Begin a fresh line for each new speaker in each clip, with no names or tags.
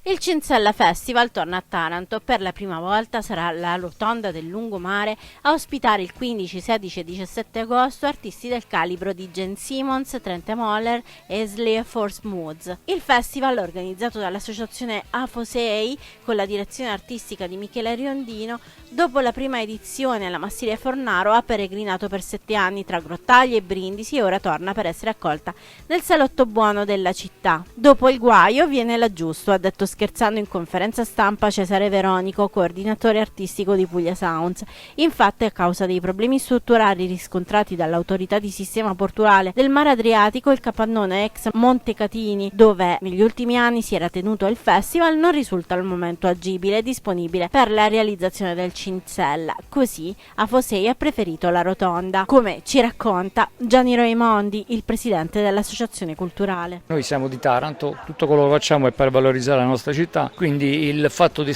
Il Cinsella Festival torna a Taranto. Per la prima volta sarà la rotonda del lungomare a ospitare il 15, 16 e 17 agosto artisti del calibro di Gene Simmons, Trent Moller, Eisley e Force Moods. Il festival, organizzato dall'associazione Afosei con la direzione artistica di Michele Riondino, dopo la prima edizione alla Masseria Fornaro ha peregrinato per 7 anni tra grottaglie e brindisi e ora torna per essere accolta nel salotto buono della città. Dopo il guaio viene l'aggiusto, ha detto scherzando in conferenza stampa Cesare Veronico, coordinatore artistico di Puglia Sounds. Infatti, a causa dei problemi strutturali riscontrati dall'autorità di sistema portuale del Mare Adriatico, il capannone ex Montecatini, dove negli ultimi anni si era tenuto il festival, non risulta al momento agibile e disponibile per la realizzazione del Cinsella. Così Afosei ha preferito la rotonda, come ci racconta Gianni Raimondi, il presidente dell'associazione culturale.
Noi siamo di Taranto, tutto quello che facciamo è per valorizzare la nostra città, quindi il fatto di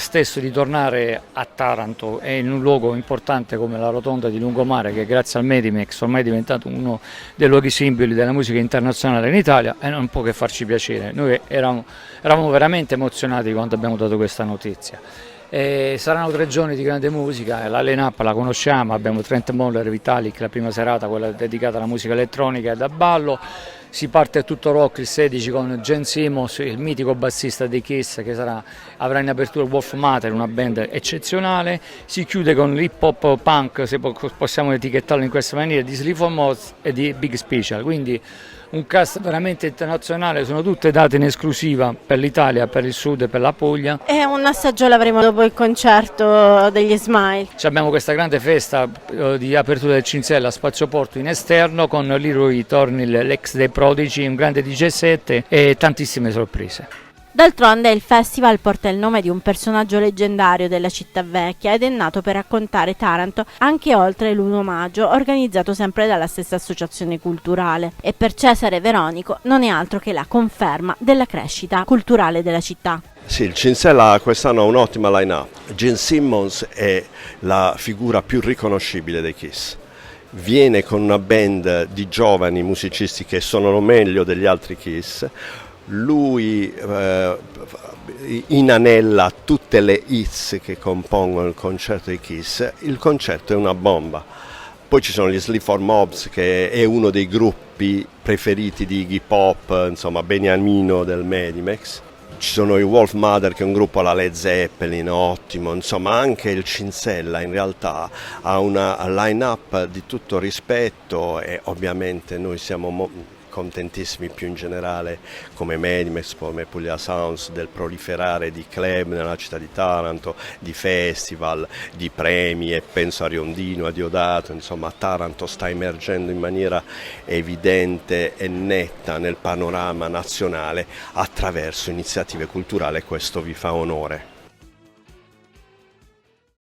tornare a Taranto e in un luogo importante come la rotonda di lungomare, che grazie al Medimex ormai è diventato uno dei luoghi simboli della musica internazionale in Italia, e non può che farci piacere. Noi eravamo veramente emozionati quando abbiamo dato questa notizia. Saranno 3 giorni di grande musica, la line-up la conosciamo, abbiamo Trent Moller, Vitalik, la prima serata, quella dedicata alla musica elettronica e da ballo. Si parte tutto rock il 16 con Gene Simmons, il mitico bassista dei Kiss, che avrà in apertura Wolf Mater, una band eccezionale. Si chiude con l'hip hop punk, se possiamo etichettarlo in questa maniera, di Sleaford Mods e di Big Special. Quindi un cast veramente internazionale, sono tutte date in esclusiva per l'Italia, per il Sud e per la Puglia.
E un assaggio l'avremo dopo il concerto degli Smile.
Abbiamo questa grande festa di apertura del Cinsella a Spazio Porto in esterno con Leroy Tornil, l'ex dei Prodigy, un grande DJ set e tantissime sorprese.
D'altronde il festival porta il nome di un personaggio leggendario della città vecchia ed è nato per raccontare Taranto anche oltre l'1 maggio, organizzato sempre dalla stessa associazione culturale. E per Cesare Veronico non è altro che la conferma della crescita culturale della città.
Sì, il Cinsella quest'anno ha un'ottima line-up. Gene Simmons è la figura più riconoscibile dei Kiss. Viene con una band di giovani musicisti che suonano meglio degli altri Kiss. Lui inanella tutte le hits che compongono il concerto di Kiss. Il concerto è una bomba. Poi ci sono gli Sleaford Mods, che è uno dei gruppi preferiti di Iggy Pop, insomma beniamino del Medimex. Ci sono i Wolf Mother, che è un gruppo alla Led Zeppelin, ottimo, insomma anche il Cinsella in realtà ha una line-up di tutto rispetto e ovviamente noi siamo contentissimi più in generale come Medimex, come Puglia Sounds, del proliferare di club nella città di Taranto, di festival, di premi, e penso a Riondino, a Diodato, insomma Taranto sta emergendo in maniera evidente e netta nel panorama nazionale attraverso iniziative culturali e questo vi fa onore.